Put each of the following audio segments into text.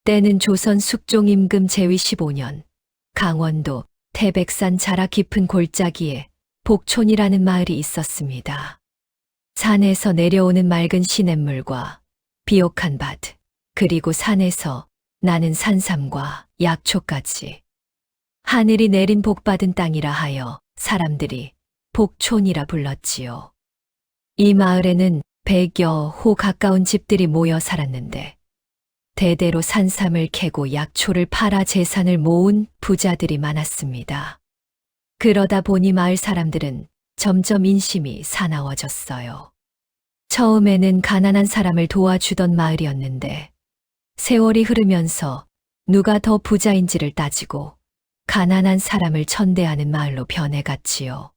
때는 조선 숙종 임금 제위 15년, 강원도 태백산 자락 깊은 골짜기에 복촌이라는 마을이 있었습니다. 산에서 내려오는 맑은 시냇물과 비옥한 밭, 그리고 산에서 나는 산삼과 약초까지. 하늘이 내린 복받은 땅이라 하여 사람들이 복촌이라 불렀지요. 이 마을에는 100여 호 가까운 집들이 모여 살았는데 대대로 산삼을 캐고 약초를 팔아 재산을 모은 부자들이 많았습니다. 그러다 보니 마을 사람들은 점점 인심이 사나워졌어요. 처음에는 가난한 사람을 도와주던 마을이었는데 세월이 흐르면서 누가 더 부자인지를 따지고 가난한 사람을 천대하는 마을로 변해갔지요.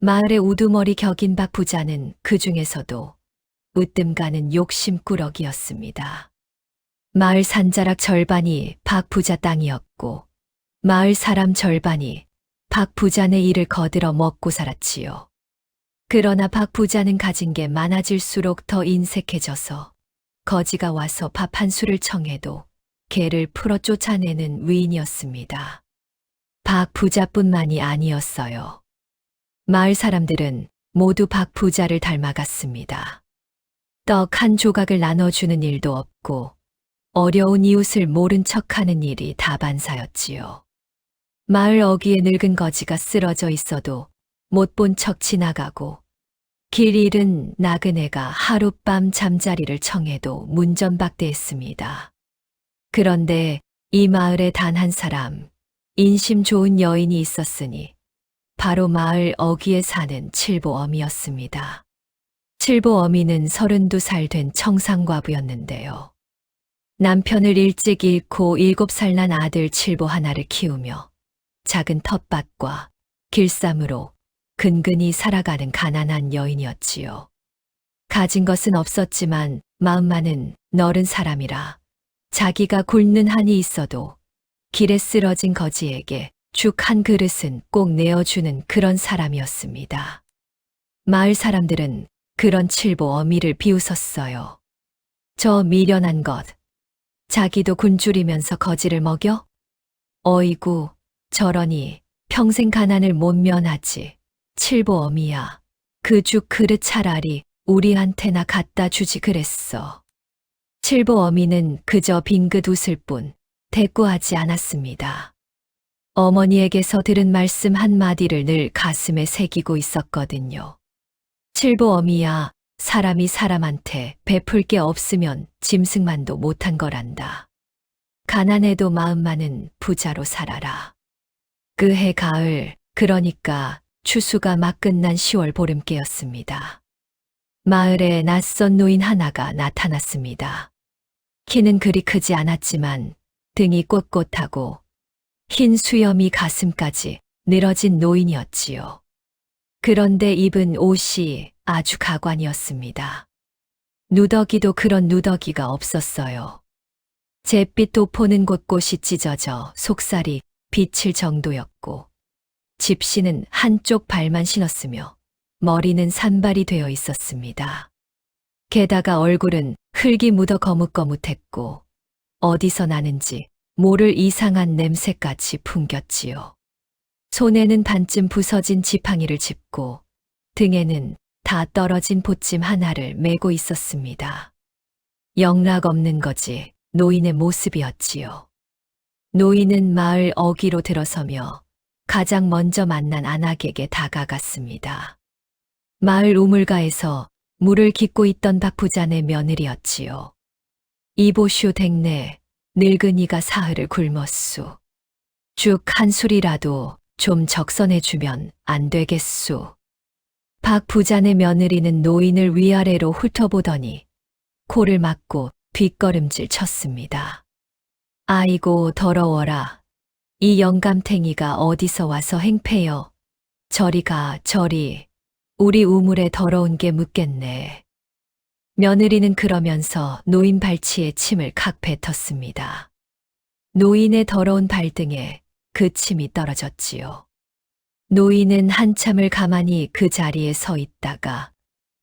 마을의 우두머리 격인 박 부자는 그 중에서도 으뜸 가는 욕심꾸러기였습니다. 마을 산자락 절반이 박 부자 땅이었고 마을 사람 절반이 박 부자네 일을 거들어 먹고 살았지요. 그러나 박 부자는 가진 게 많아질수록 더 인색해져서 거지가 와서 밥 한 수를 청해도 개를 풀어 쫓아내는 위인이었습니다. 박 부자뿐만이 아니었어요. 마을 사람들은 모두 박 부자를 닮아갔습니다. 떡 한 조각을 나눠주는 일도 없고 어려운 이웃을 모른 척하는 일이 다반사였지요. 마을 어귀에 늙은 거지가 쓰러져 있어도 못 본 척 지나가고 길 잃은 나그네가 하룻밤 잠자리를 청해도 문전박대했습니다. 그런데 이 마을에 단 한 사람, 인심 좋은 여인이 있었으니 바로 마을 어귀에 사는 칠보어미였습니다. 칠보어미는 32살 된 청상과부였는데요. 남편을 일찍 잃고 7살 난 아들 칠보 하나를 키우며 작은 텃밭과 길쌈으로 근근히 살아가는 가난한 여인이었지요. 가진 것은 없었지만 마음만은 너른 사람이라 자기가 굶는 한이 있어도 길에 쓰러진 거지에게 죽 한 그릇은 꼭 내어주는 그런 사람이었습니다. 마을 사람들은 그런 칠보 어미를 비웃었어요. 저 미련한 것, 자기도 굶주리면서 거지를 먹여? 어이구, 저러니 평생 가난을 못 면하지. 칠보 어미야, 그 죽 그릇 차라리 우리한테나 갖다 주지 그랬어. 칠보 어미는 그저 빙긋 웃을 뿐 대꾸하지 않았습니다. 어머니에게서 들은 말씀 한마디를 늘 가슴에 새기고 있었거든요. 칠보 어미야, 사람이 사람한테 베풀 게 없으면 짐승만도 못한 거란다. 가난해도 마음만은 부자로 살아라. 그해 가을, 그러니까 추수가 막 끝난 10월 보름께였습니다. 마을에 낯선 노인 하나가 나타났습니다. 키는 그리 크지 않았지만 등이 꼿꼿하고 흰 수염이 가슴까지 늘어진 노인이었지요. 그런데 입은 옷이 아주 가관이었습니다. 누더기도 그런 누더기가 없었어요. 잿빛 도포는 곳곳이 찢어져 속살이 비칠 정도였고 집시는 한쪽 발만 신었으며 머리는 산발이 되어 있었습니다. 게다가 얼굴은 흙이 묻어 거뭇거뭇했고 어디서 나는지 모를 이상한 냄새까지 풍겼지요. 손에는 반쯤 부서진 지팡이를 짚고 등에는 다 떨어진 보찜 하나를 메고 있었습니다. 영락없는 거지 노인의 모습이었지요. 노인은 마을 어귀로 들어서며 가장 먼저 만난 안악에게 다가갔습니다. 마을 우물가에서 물을 깃고 있던 박 부자네 며느리였지요. 이보슈 댁내 늙은이가 사흘을 굶었수. 죽 한 술이라도 좀 적선해주면 안 되겠수. 박 부자네 며느리는 노인을 위아래로 훑어보더니 코를 막고 뒷걸음질 쳤습니다. 아이고 더러워라. 이 영감탱이가 어디서 와서 행패여. 저리 가 저리. 우리 우물에 더러운 게 묻겠네. 며느리는 그러면서 노인 발치에 침을 칵 뱉었습니다. 노인의 더러운 발등에 그 침이 떨어졌지요. 노인은 한참을 가만히 그 자리에 서 있다가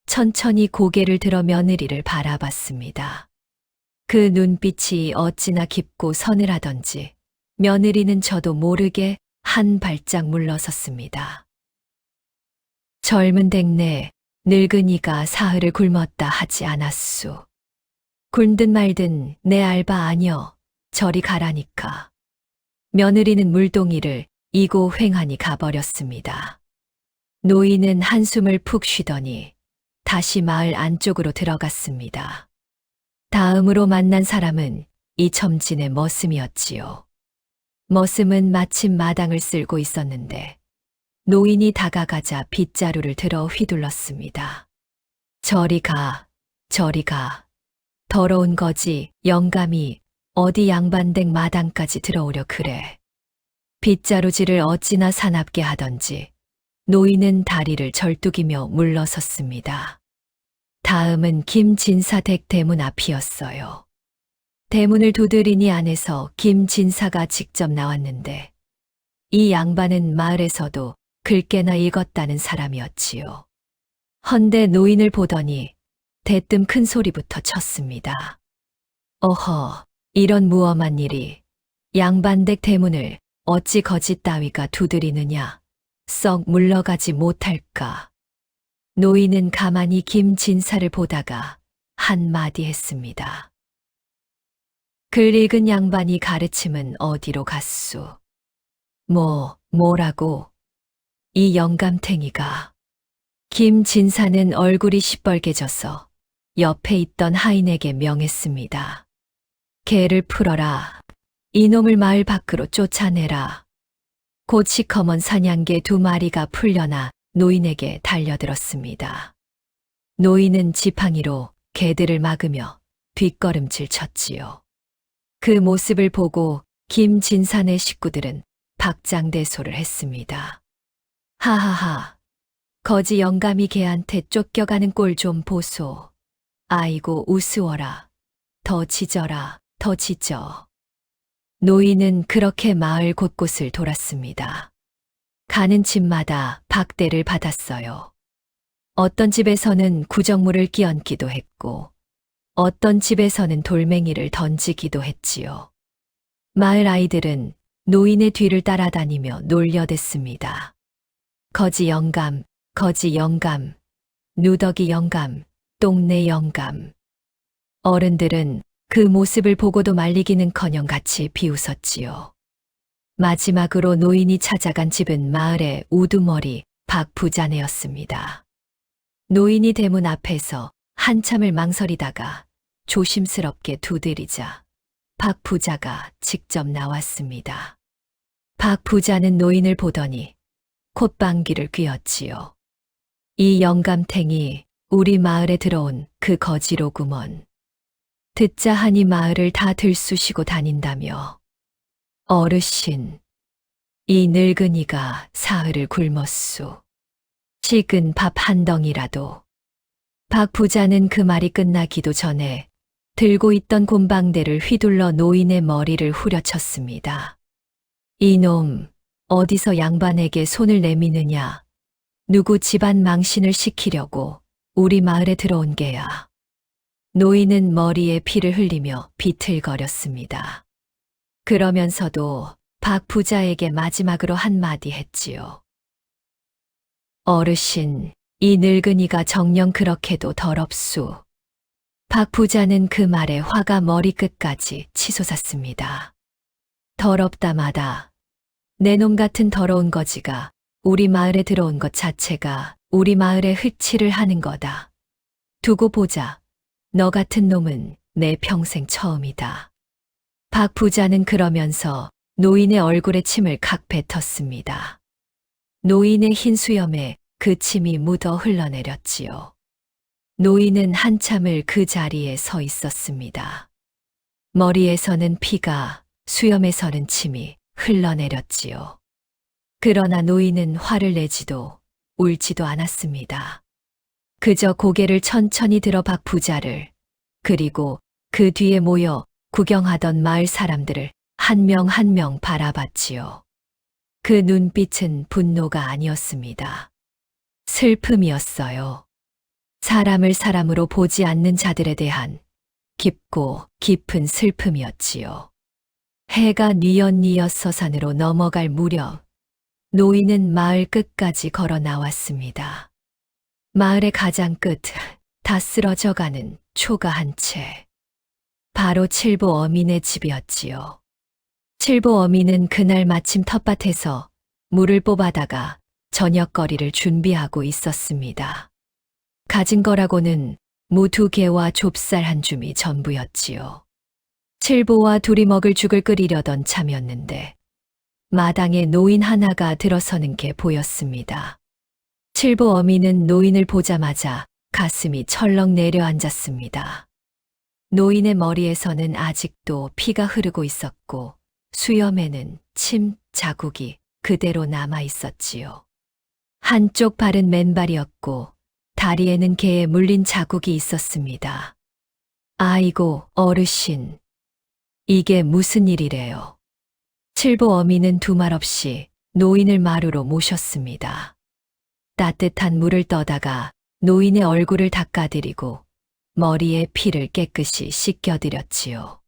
천천히 고개를 들어 며느리를 바라봤습니다. 그 눈빛이 어찌나 깊고 서늘하던지 며느리는 저도 모르게 한 발짝 물러섰습니다. 젊은 댁내 늙은이가 사흘을 굶었다 하지 않았수. 굶든 말든 내 알바 아니여 저리 가라니까. 며느리는 물동이를 이고 횡하니 가버렸습니다. 노인은 한숨을 푹 쉬더니 다시 마을 안쪽으로 들어갔습니다. 다음으로 만난 사람은 이 첨진의 머슴이었지요. 머슴은 마침 마당을 쓸고 있었는데 노인이 다가가자 빗자루를 들어 휘둘렀습니다. 저리 가, 저리 가. 더러운 거지 영감이 어디 양반댁 마당까지 들어오려 그래. 빗자루질을 어찌나 사납게 하던지 노인은 다리를 절뚝이며 물러섰습니다. 다음은 김진사 댁 대문 앞이었어요. 대문을 두드리니 안에서 김진사가 직접 나왔는데 이 양반은 마을에서도 글깨나 읽었다는 사람이었지요. 헌데 노인을 보더니 대뜸 큰 소리부터 쳤습니다. 어허, 이런 무엄한 일이 양반댁 대문을 어찌 거짓 따위가 두드리느냐, 썩 물러가지 못할까. 노인은 가만히 김진사를 보다가 한마디 했습니다. 글 읽은 양반이 가르침은 어디로 갔수? 뭐라고? 이 영감탱이가. 김진사는 얼굴이 시뻘개져서 옆에 있던 하인에게 명했습니다. 개를 풀어라. 이놈을 마을 밖으로 쫓아내라. 곧 시커먼 사냥개 2마리가 풀려나 노인에게 달려들었습니다. 노인은 지팡이로 개들을 막으며 뒷걸음질 쳤지요. 그 모습을 보고 김진사네 식구들은 박장대소를 했습니다. 하하하, 거지 영감이 개한테 쫓겨가는 꼴 좀 보소. 아이고 우스워라. 더 짖어라, 더 짖어. 노인은 그렇게 마을 곳곳을 돌았습니다. 가는 집마다 박대를 받았어요. 어떤 집에서는 구정물을 끼얹기도 했고 어떤 집에서는 돌멩이를 던지기도 했지요. 마을 아이들은 노인의 뒤를 따라다니며 놀려댔습니다. 거지 영감, 거지 영감, 누더기 영감, 똥내 영감. 어른들은 그 모습을 보고도 말리기는커녕 같이 비웃었지요. 마지막으로 노인이 찾아간 집은 마을의 우두머리 박 부자네였습니다. 노인이 대문 앞에서 한참을 망설이다가 조심스럽게 두드리자 박 부자가 직접 나왔습니다. 박 부자는 노인을 보더니 콧방귀를 뀌었지요. 이 영감탱이 우리 마을에 들어온 그 거지로구먼. 듣자 하니 마을을 다 들쑤시고 다닌다며. 어르신, 이 늙은이가 사흘을 굶었수. 식은 밥 한 덩이라도. 박 부자는 그 말이 끝나기도 전에 들고 있던 곰방대를 휘둘러 노인의 머리를 후려쳤습니다. 이놈, 어디서 양반에게 손을 내미느냐. 누구 집안 망신을 시키려고 우리 마을에 들어온 게야. 노인은 머리에 피를 흘리며 비틀거렸습니다. 그러면서도 박 부자에게 마지막으로 한마디 했지요. 어르신, 이 늙은이가 정녕 그렇게도 더럽수. 박 부자는 그 말에 화가 머리끝까지 치솟았습니다. 더럽다마다 내 놈 같은 더러운 거지가 우리 마을에 들어온 것 자체가 우리 마을에 흑칠을 하는 거다. 두고 보자. 너 같은 놈은 내 평생 처음이다. 박 부자는 그러면서 노인의 얼굴에 침을 칵 뱉었습니다. 노인의 흰 수염에 그 침이 묻어 흘러내렸지요. 노인은 한참을 그 자리에 서 있었습니다. 머리에서는 피가, 수염에서는 침이 흘러내렸지요. 그러나 노인은 화를 내지도 울지도 않았습니다. 그저 고개를 천천히 들어 박 부자를, 그리고 그 뒤에 모여 구경하던 마을 사람들을 한 명 한 명 바라봤지요. 그 눈빛은 분노가 아니었습니다. 슬픔이었어요. 사람을 사람으로 보지 않는 자들에 대한 깊고 깊은 슬픔이었지요. 해가 뉘엿뉘엿 서산으로 넘어갈 무렵 노인은 마을 끝까지 걸어 나왔습니다. 마을의 가장 끝, 다 쓰러져가는 초가 한 채. 바로 칠보 어민의 집이었지요. 칠보 어민은 그날 마침 텃밭에서 물을 뽑아다가 저녁거리를 준비하고 있었습니다. 가진 거라고는 무 2개와 좁쌀 한 줌이 전부였지요. 칠보와 둘이 먹을 죽을 끓이려던 참이었는데 마당에 노인 하나가 들어서는 게 보였습니다. 칠보 어미는 노인을 보자마자 가슴이 철렁 내려앉았습니다. 노인의 머리에서는 아직도 피가 흐르고 있었고 수염에는 침 자국이 그대로 남아 있었지요. 한쪽 발은 맨발이었고 다리에는 개에 물린 자국이 있었습니다. 아이고, 어르신. 이게 무슨 일이래요. 칠보 어미는 두말 없이 노인을 마루로 모셨습니다. 따뜻한 물을 떠다가 노인의 얼굴을 닦아드리고 머리에 피를 깨끗이 씻겨드렸지요.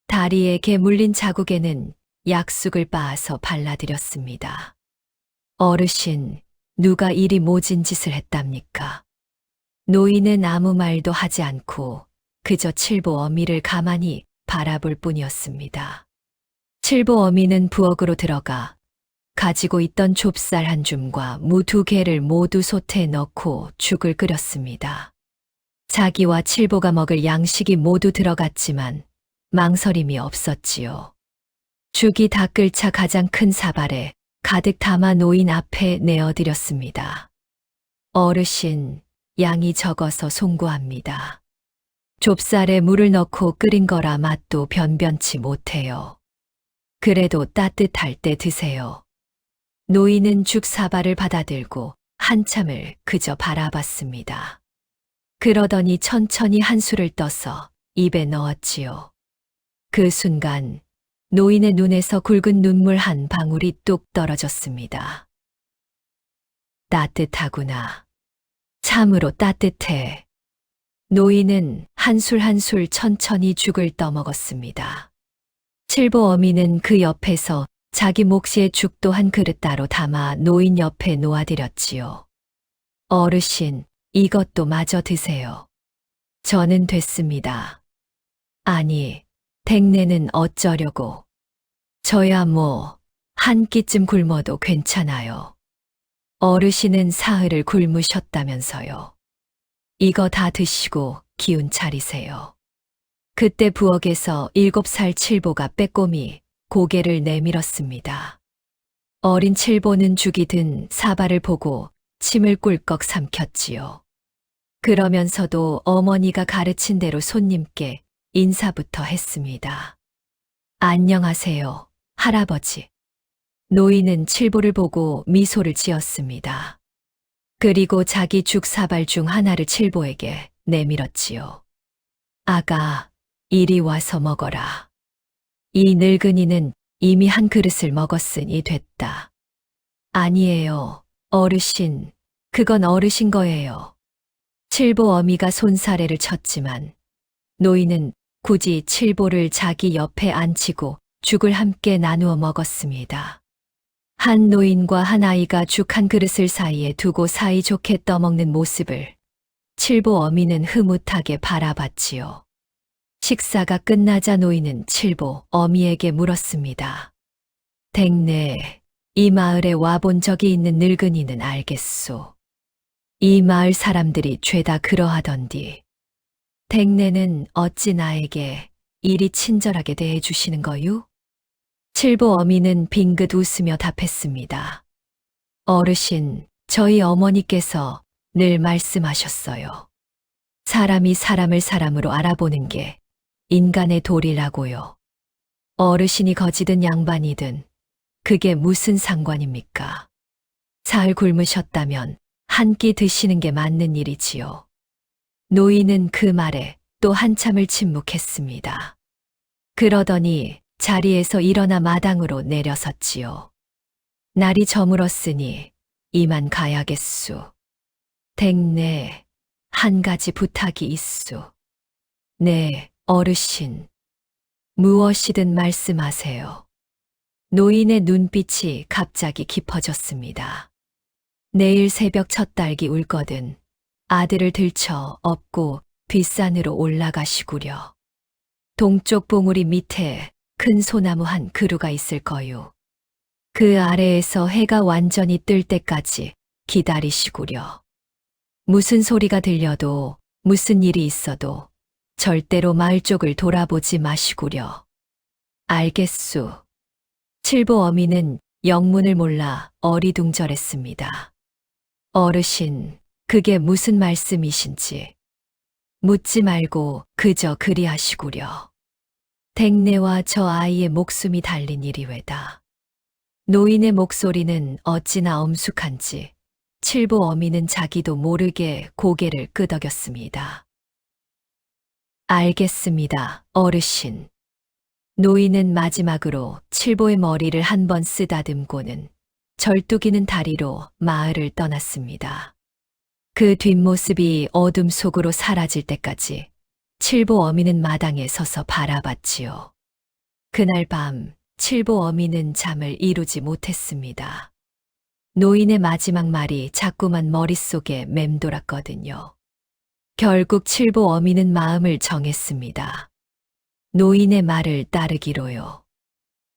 다리에 개 물린 자국에는 약숙을 빻아서 발라드렸습니다. 어르신, 누가 이리 모진 짓을 했답니까? 노인은 아무 말도 하지 않고 그저 칠보 어미를 가만히 바라볼 뿐이었습니다. 칠보 어미는 부엌으로 들어가 가지고 있던 좁쌀 한 줌과 무 2개를 모두 솥에 넣고 죽을 끓였습니다. 자기와 칠보가 먹을 양식이 모두 들어갔지만 망설임이 없었지요. 죽이 다 끓차 가장 큰 사발에 가득 담아 노인 앞에 내어드렸습니다. 어르신, 양이 적어서 송구합니다. 좁쌀에 물을 넣고 끓인 거라 맛도 변변치 못해요. 그래도 따뜻할 때 드세요. 노인은 죽 사발을 받아들고 한참을 그저 바라봤습니다. 그러더니 천천히 한술을 떠서 입에 넣었지요. 그 순간 노인의 눈에서 굵은 눈물 한 방울이 뚝 떨어졌습니다. 따뜻하구나. 참으로 따뜻해. 노인은 한술 한술 천천히 죽을 떠먹었습니다. 칠보 어미는 그 옆에서 자기 몫의 죽도 한 그릇 따로 담아 노인 옆에 놓아드렸지요. 어르신, 이것도 마저 드세요. 저는 됐습니다. 아니, 댁내는 어쩌려고. 저야 뭐, 한 끼쯤 굶어도 괜찮아요. 어르신은 사흘을 굶으셨다면서요. 이거 다 드시고 기운 차리세요. 그때 부엌에서 7살 칠보가 빼꼼히 고개를 내밀었습니다. 어린 칠보는 죽이 든 사발을 보고 침을 꿀꺽 삼켰지요. 그러면서도 어머니가 가르친 대로 손님께 인사부터 했습니다. 안녕하세요, 할아버지. 노인은 칠보를 보고 미소를 지었습니다. 그리고 자기 죽 사발 중 하나를 칠보에게 내밀었지요. 아가, 이리 와서 먹어라. 이 늙은이는 이미 한 그릇을 먹었으니 됐다. 아니에요, 어르신. 그건 어르신 거예요. 칠보 어미가 손사래를 쳤지만 노인은 굳이 칠보를 자기 옆에 앉히고 죽을 함께 나누어 먹었습니다. 한 노인과 한 아이가 죽 한 그릇을 사이에 두고 사이좋게 떠먹는 모습을 칠보 어미는 흐뭇하게 바라봤지요. 식사가 끝나자 노인은 칠보 어미에게 물었습니다. 댁내, 이 마을에 와본 적이 있는 늙은이는 알겠소. 이 마을 사람들이 죄다 그러하던디. 댁내는 어찌 나에게 이리 친절하게 대해주시는 거유? 칠보 어미는 빙긋 웃으며 답했습니다. 어르신, 저희 어머니께서 늘 말씀하셨어요. 사람이 사람을 사람으로 알아보는 게 인간의 도리라고요. 어르신이 거지든 양반이든 그게 무슨 상관입니까? 사흘 굶으셨다면 한 끼 드시는 게 맞는 일이지요. 노인은 그 말에 또 한참을 침묵했습니다. 그러더니 자리에서 일어나 마당으로 내려섰지요. 날이 저물었으니 이만 가야겠수. 댁내, 한 가지 부탁이 있수. 네, 어르신, 무엇이든 말씀하세요. 노인의 눈빛이 갑자기 깊어졌습니다. 내일 새벽 첫 딸기 울거든. 아들을 들쳐 업고 뒷산으로 올라가시구려. 동쪽 봉우리 밑에 큰 소나무 한 그루가 있을 거요. 그 아래에서 해가 완전히 뜰 때까지 기다리시구려. 무슨 소리가 들려도 무슨 일이 있어도 절대로 마을 쪽을 돌아보지 마시구려. 알겠수. 칠보 어미는 영문을 몰라 어리둥절했습니다. 어르신, 그게 무슨 말씀이신지. 묻지 말고 그저 그리하시구려. 댁내와 저 아이의 목숨이 달린 일이외다. 노인의 목소리는 어찌나 엄숙한지 칠보 어미는 자기도 모르게 고개를 끄덕였습니다. 알겠습니다, 어르신. 노인은 마지막으로 칠보의 머리를 한 번 쓰다듬고는 절뚝이는 다리로 마을을 떠났습니다. 그 뒷모습이 어둠 속으로 사라질 때까지 칠보 어미는 마당에 서서 바라봤지요. 그날 밤 칠보 어미는 잠을 이루지 못했습니다. 노인의 마지막 말이 자꾸만 머릿속에 맴돌았거든요. 결국 칠보 어미는 마음을 정했습니다. 노인의 말을 따르기로요.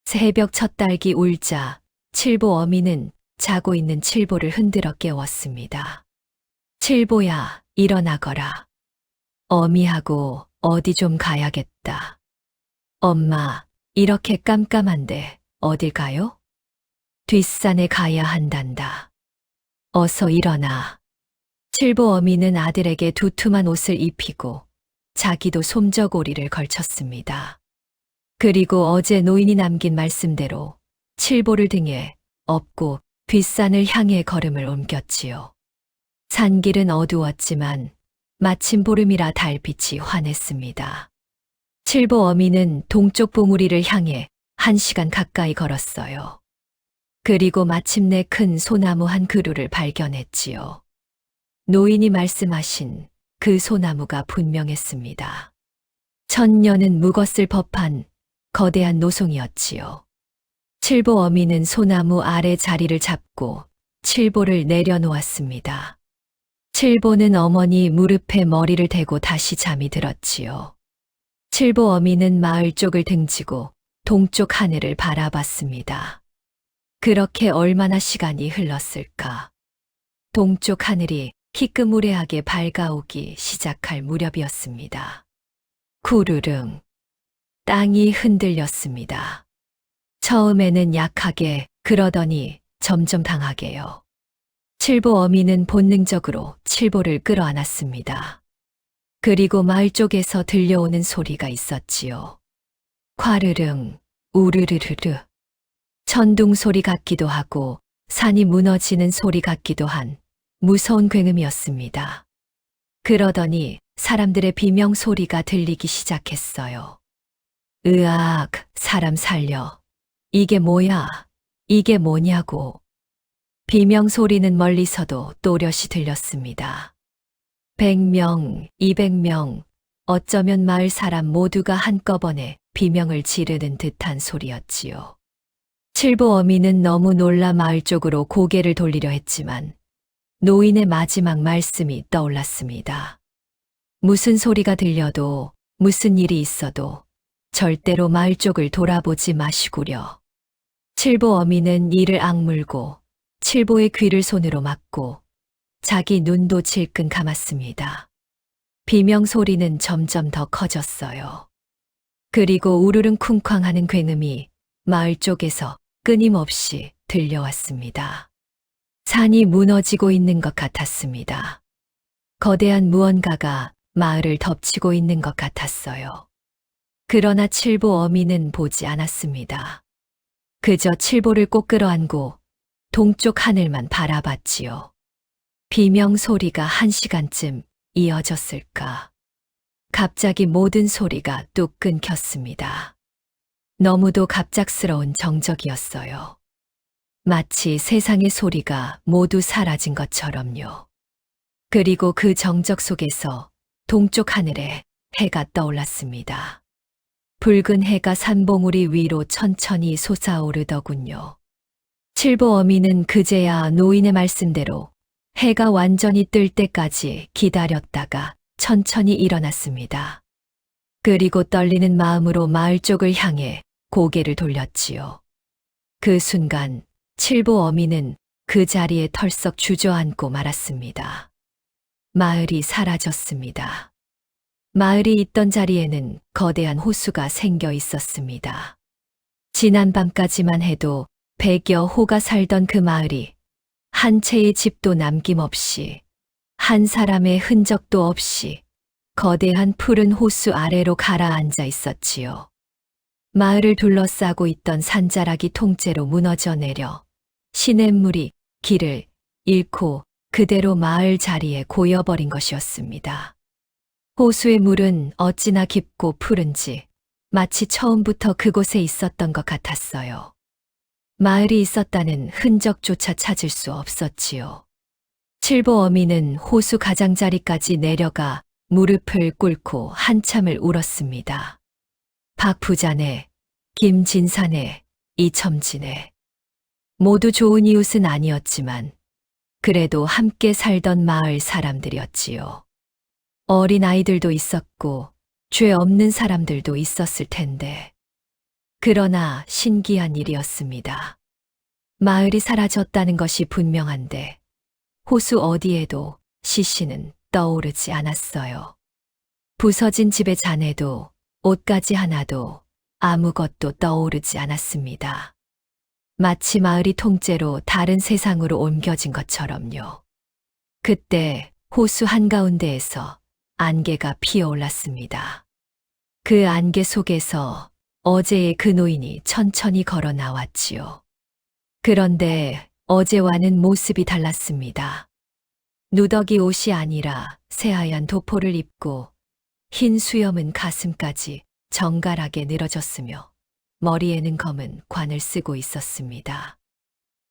새벽 첫 딸기 울자 칠보 어미는 자고 있는 칠보를 흔들어 깨웠습니다. 칠보야, 일어나거라. 어미하고 어디 좀 가야겠다. 엄마, 이렇게 깜깜한데 어딜 가요? 뒷산에 가야 한단다. 어서 일어나. 칠보 어미는 아들에게 두툼한 옷을 입히고 자기도 솜저고리를 걸쳤습니다. 그리고 어제 노인이 남긴 말씀대로 칠보를 등에 업고 뒷산을 향해 걸음을 옮겼지요. 산길은 어두웠지만 마침 보름이라 달빛이 환했습니다. 칠보 어미는 동쪽 봉우리를 향해 1시간 가까이 걸었어요. 그리고 마침내 큰 소나무 한 그루를 발견했지요. 노인이 말씀하신 그 소나무가 분명했습니다. 천년은 묵었을 법한 거대한 노송이었지요. 칠보 어미는 소나무 아래 자리를 잡고 칠보를 내려놓았습니다. 칠보는 어머니 무릎에 머리를 대고 다시 잠이 들었지요. 칠보 어미는 마을 쪽을 등지고 동쪽 하늘을 바라봤습니다. 그렇게 얼마나 시간이 흘렀을까. 동쪽 하늘이 희끄무레하게 밝아오기 시작할 무렵이었습니다. 구르릉. 땅이 흔들렸습니다. 처음에는 약하게, 그러더니 점점 강하게요. 칠보 어미는 본능적으로 칠보를 끌어안았습니다. 그리고 마을 쪽에서 들려오는 소리가 있었지요. 콰르릉, 우르르르르. 천둥 소리 같기도 하고 산이 무너지는 소리 같기도 한 무서운 굉음이었습니다. 그러더니 사람들의 비명 소리가 들리기 시작했어요. 으악, 사람 살려. 이게 뭐야? 이게 뭐냐고. 비명 소리는 멀리서도 또렷이 들렸습니다. 100명, 200명, 어쩌면 마을 사람 모두가 한꺼번에 비명을 지르는 듯한 소리였지요. 칠보 어미는 너무 놀라 마을 쪽으로 고개를 돌리려 했지만 노인의 마지막 말씀이 떠올랐습니다. 무슨 소리가 들려도 무슨 일이 있어도 절대로 마을 쪽을 돌아보지 마시구려. 칠보 어미는 이를 악물고 칠보의 귀를 손으로 막고 자기 눈도 질끈 감았습니다. 비명 소리는 점점 더 커졌어요. 그리고 우르릉 쿵쾅 하는 굉음이 마을 쪽에서 끊임없이 들려왔습니다. 산이 무너지고 있는 것 같았습니다. 거대한 무언가가 마을을 덮치고 있는 것 같았어요. 그러나 칠보 어미는 보지 않았습니다. 그저 칠보를 꼭 끌어안고 동쪽 하늘만 바라봤지요. 비명 소리가 1시간쯤 이어졌을까. 갑자기 모든 소리가 뚝 끊겼습니다. 너무도 갑작스러운 정적이었어요. 마치 세상의 소리가 모두 사라진 것처럼요. 그리고 그 정적 속에서 동쪽 하늘에 해가 떠올랐습니다. 붉은 해가 산봉우리 위로 천천히 솟아오르더군요. 칠보 어미는 그제야 노인의 말씀대로 해가 완전히 뜰 때까지 기다렸다가 천천히 일어났습니다. 그리고 떨리는 마음으로 마을 쪽을 향해 고개를 돌렸지요. 그 순간 칠보 어미는 그 자리에 털썩 주저앉고 말았습니다. 마을이 사라졌습니다. 마을이 있던 자리에는 거대한 호수가 생겨 있었습니다. 지난밤까지만 해도 100여 호가 살던 그 마을이 한 채의 집도 남김없이, 한 사람의 흔적도 없이 거대한 푸른 호수 아래로 가라앉아 있었지요. 마을을 둘러싸고 있던 산자락이 통째로 무너져 내려 시냇물이 길을 잃고 그대로 마을 자리에 고여버린 것이었습니다. 호수의 물은 어찌나 깊고 푸른지 마치 처음부터 그곳에 있었던 것 같았어요. 마을이 있었다는 흔적조차 찾을 수 없었지요. 칠보 어미는 호수 가장자리까지 내려가 무릎을 꿇고 한참을 울었습니다. 박부자네, 김진사네, 이첨지네. 모두 좋은 이웃은 아니었지만 그래도 함께 살던 마을 사람들이었지요. 어린 아이들도 있었고 죄 없는 사람들도 있었을 텐데. 그러나 신기한 일이었습니다. 마을이 사라졌다는 것이 분명한데 호수 어디에도 시신은 떠오르지 않았어요. 부서진 집의 잔해도 옷가지 하나도 아무것도 떠오르지 않았습니다. 마치 마을이 통째로 다른 세상으로 옮겨진 것처럼요. 그때 호수 한가운데에서 안개가 피어올랐습니다. 그 안개 속에서 어제의 그 노인이 천천히 걸어 나왔지요. 그런데 어제와는 모습이 달랐습니다. 누더기 옷이 아니라 새하얀 도포를 입고 흰 수염은 가슴까지 정갈하게 늘어졌으며 머리에는 검은 관을 쓰고 있었습니다.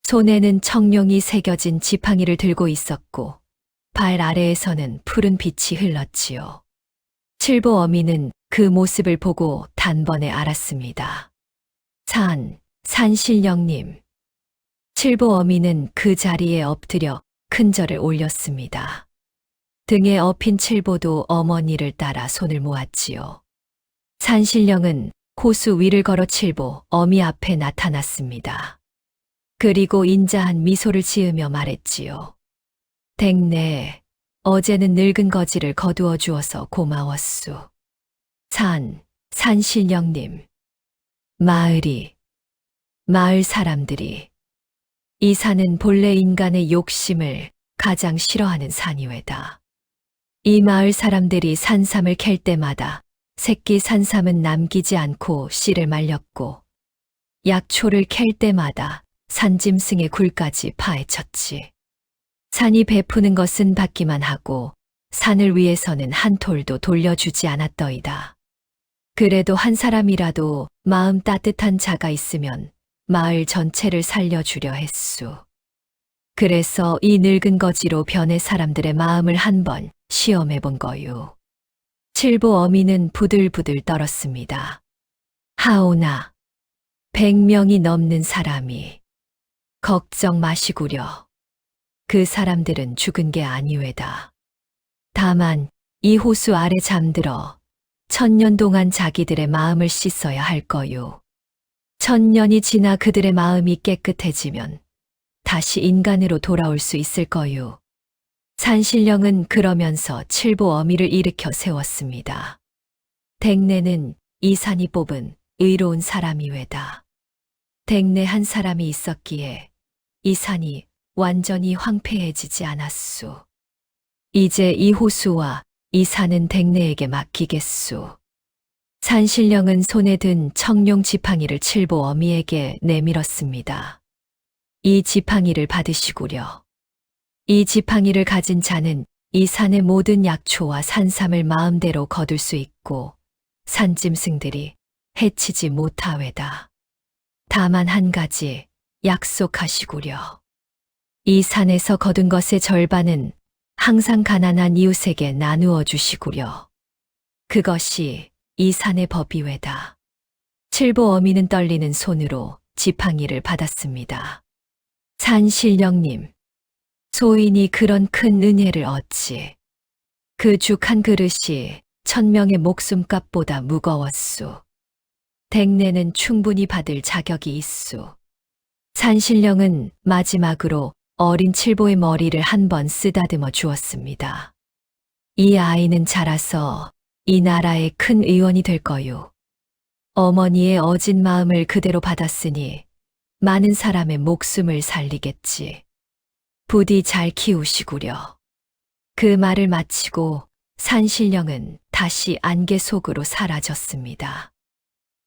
손에는 청룡이 새겨진 지팡이를 들고 있었고 발 아래에서는 푸른 빛이 흘렀지요. 칠보 어미는 그 모습을 보고 단번에 알았습니다. 산신령님. 칠보 어미는 그 자리에 엎드려 큰절을 올렸습니다. 등에 업힌 칠보도 어머니를 따라 손을 모았지요. 산신령은 호수 위를 걸어 칠보 어미 앞에 나타났습니다. 그리고 인자한 미소를 지으며 말했지요. 댁내, 어제는 늙은 거지를 거두어 주어서 고마웠수. 산신령님. 마을 사람들이, 이 산은 본래 인간의 욕심을 가장 싫어하는 산이외다. 이 마을 사람들이 산삼을 캘 때마다 새끼 산삼은 남기지 않고 씨를 말렸고 약초를 캘 때마다 산짐승의 굴까지 파헤쳤지. 산이 베푸는 것은 받기만 하고 산을 위해서는 한 톨도 돌려주지 않았더이다. 그래도 한 사람이라도 마음 따뜻한 자가 있으면 마을 전체를 살려주려 했수. 그래서 이 늙은 거지로 변해 사람들의 마음을 한번 시험해 본 거유. 칠보 어미는 부들부들 떨었습니다. 하오나, 100명이 넘는 사람이. 걱정 마시구려. 그 사람들은 죽은 게 아니외다. 다만 이 호수 아래 잠들어 1000년 동안 자기들의 마음을 씻어야 할 거요. 1000년이 지나 그들의 마음이 깨끗해지면 다시 인간으로 돌아올 수 있을 거요. 산신령은 그러면서 칠보 어미를 일으켜 세웠습니다. 댁내는 이 산이 뽑은 의로운 사람이외다. 댁내 한 사람이 있었기에 이 산이 완전히 황폐해지지 않았수. 이제 이 호수와 이 산은 댁내에게 맡기겠수. 산신령은 손에 든 청룡 지팡이를 칠보 어미에게 내밀었습니다. 이 지팡이를 받으시구려. 이 지팡이를 가진 자는 이 산의 모든 약초와 산삼을 마음대로 거둘 수 있고 산짐승들이 해치지 못하외다. 다만 한 가지 약속하시구려. 이 산에서 거둔 것의 절반은 항상 가난한 이웃에게 나누어 주시구려. 그것이 이 산의 법이외다. 칠보 어미는 떨리는 손으로 지팡이를 받았습니다. 산신령님, 소인이 그런 큰 은혜를 어찌. 그 죽 한 그릇이 1000명의 목숨값보다 무거웠수. 댁내는 충분히 받을 자격이 있수. 산신령은 마지막으로 어린 칠보의 머리를 한 번 쓰다듬어 주었습니다. 이 아이는 자라서 이 나라의 큰 의원이 될 거요. 어머니의 어진 마음을 그대로 받았으니 많은 사람의 목숨을 살리겠지. 부디 잘 키우시구려. 그 말을 마치고 산신령은 다시 안개 속으로 사라졌습니다.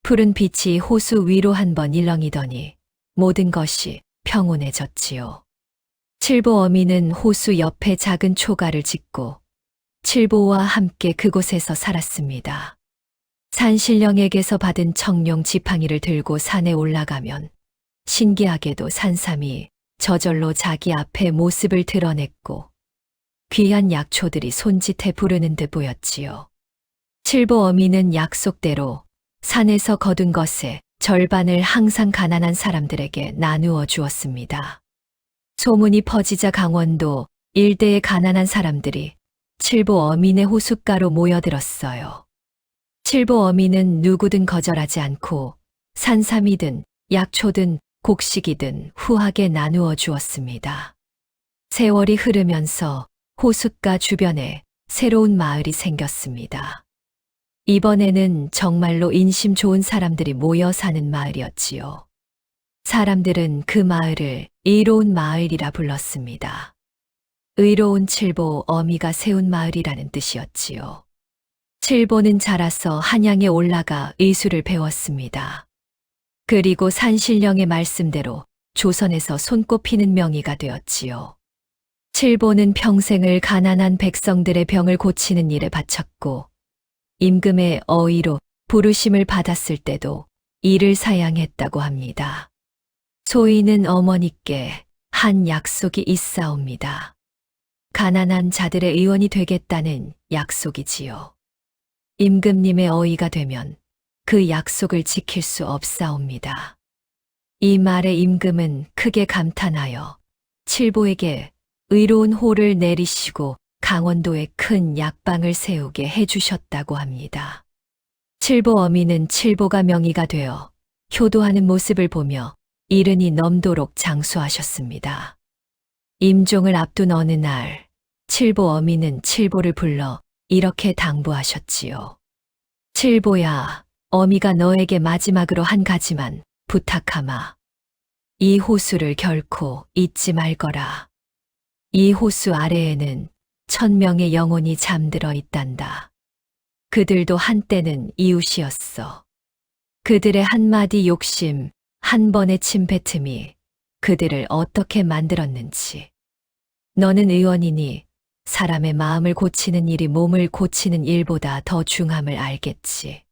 푸른 빛이 호수 위로 한번 일렁이더니 모든 것이 평온해졌지요. 칠보 어미는 호수 옆에 작은 초가를 짓고 칠보와 함께 그곳에서 살았습니다. 산신령에게서 받은 청룡 지팡이를 들고 산에 올라가면 신기하게도 산삼이 저절로 자기 앞에 모습을 드러냈고 귀한 약초들이 손짓해 부르는 듯 보였지요. 칠보 어미는 약속대로 산에서 거둔 것의 절반을 항상 가난한 사람들에게 나누어 주었습니다. 소문이 퍼지자 강원도 일대의 가난한 사람들이 칠보 어미네 호숫가로 모여들었어요. 칠보 어미는 누구든 거절하지 않고 산삼이든 약초든 곡식이든 후하게 나누어 주었습니다. 세월이 흐르면서 호숫가 주변에 새로운 마을이 생겼습니다. 이번에는 정말로 인심 좋은 사람들이 모여 사는 마을이었지요. 사람들은 그 마을을 의로운 마을이라 불렀습니다. 의로운 칠보 어미가 세운 마을이라는 뜻이었지요. 칠보는 자라서 한양에 올라가 의술을 배웠습니다. 그리고 산신령의 말씀대로 조선에서 손꼽히는 명의가 되었지요. 칠보는 평생을 가난한 백성들의 병을 고치는 일에 바쳤고 임금의 어의로 부르심을 받았을 때도 이를 사양했다고 합니다. 소인은 어머니께 한 약속이 있사옵니다. 가난한 자들의 의원이 되겠다는 약속이지요. 임금님의 어의가 되면 그 약속을 지킬 수 없사옵니다. 이 말에 임금은 크게 감탄하여 칠보에게 의로운 호를 내리시고 강원도에 큰 약방을 세우게 해주셨다고 합니다. 칠보 어미는 칠보가 명의가 되어 효도하는 모습을 보며 이른이 넘도록 장수하셨습니다. 임종을 앞둔 어느 날 칠보 어미는 칠보를 불러 이렇게 당부하셨지요. 칠보야, 어미가 너에게 마지막으로 한 가지만 부탁하마. 이 호수를 결코 잊지 말거라. 이 호수 아래에는 1000명의 영혼이 잠들어 있단다. 그들도 한때는 이웃이었어. 그들의 한마디 욕심, 한 번의 침 뱉음이 그들을 어떻게 만들었는지. 너는 의원이니 사람의 마음을 고치는 일이 몸을 고치는 일보다 더 중함을 알겠지.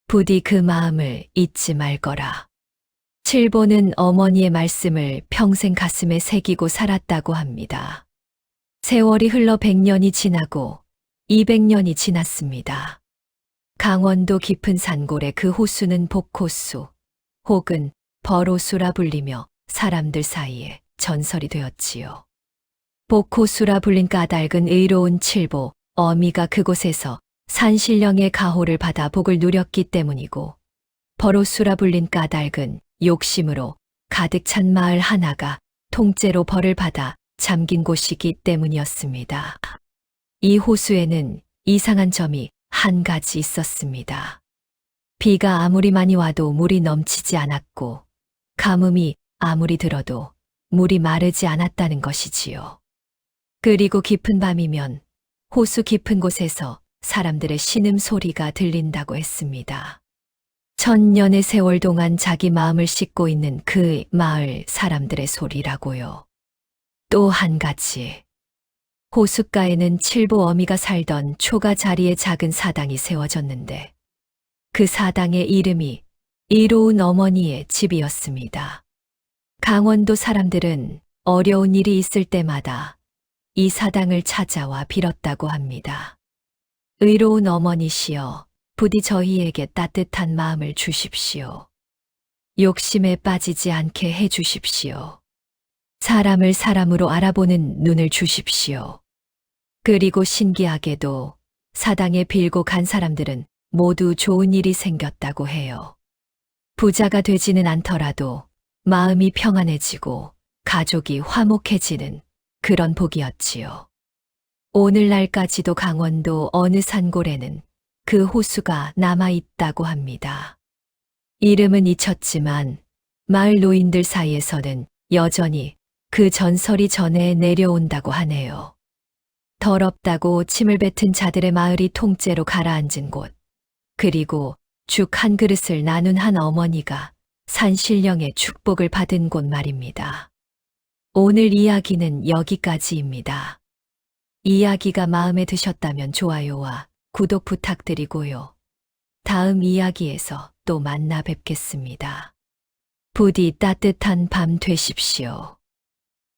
부디 그 마음을 잊지 말거라. 칠보는 어머니의 말씀을 평생 가슴에 새기고 살았다고 합니다. 세월이 흘러 100년이 지나고 200년이 지났습니다. 강원도 깊은 산골의 그 호수는 복호수 혹은 벌호수라 불리며 사람들 사이에 전설이 되었지요. 복호수라 불린 까닭은 의로운 칠보 어미가 그곳에서 산신령의 가호를 받아 복을 누렸기 때문이고, 벌호수라 불린 까닭은 욕심으로 가득 찬 마을 하나가 통째로 벌을 받아 잠긴 곳이기 때문이었습니다. 이 호수에는 이상한 점이 한 가지 있었습니다. 비가 아무리 많이 와도 물이 넘치지 않았고, 가뭄이 아무리 들어도 물이 마르지 않았다는 것이지요. 그리고 깊은 밤이면 호수 깊은 곳에서 사람들의 신음 소리가 들린다고 했습니다. 1000년의 세월 동안 자기 마음을 씻고 있는 그 마을 사람들의 소리라고요. 또 한 가지. 호숫가에는 칠보 어미가 살던 초가 자리에 작은 사당이 세워졌는데 그 사당의 이름이 이로운 어머니의 집이었습니다. 강원도 사람들은 어려운 일이 있을 때마다 이 사당을 찾아와 빌었다고 합니다. 의로운 어머니시여, 부디 저희에게 따뜻한 마음을 주십시오. 욕심에 빠지지 않게 해 주십시오. 사람을 사람으로 알아보는 눈을 주십시오. 그리고 신기하게도 사당에 빌고 간 사람들은 모두 좋은 일이 생겼다고 해요. 부자가 되지는 않더라도 마음이 평안해지고 가족이 화목해지는 그런 복이었지요. 오늘날까지도 강원도 어느 산골에는 그 호수가 남아있다고 합니다. 이름은 잊혔지만 마을 노인들 사이에서는 여전히 그 전설이 전해 내려온다고 하네요. 더럽다고 침을 뱉은 자들의 마을이 통째로 가라앉은 곳, 그리고 죽 한 그릇을 나눈 한 어머니가 산신령의 축복을 받은 곳 말입니다. 오늘 이야기는 여기까지입니다. 이야기가 마음에 드셨다면 좋아요와 구독 부탁드리고요. 다음 이야기에서 또 만나 뵙겠습니다. 부디 따뜻한 밤 되십시오.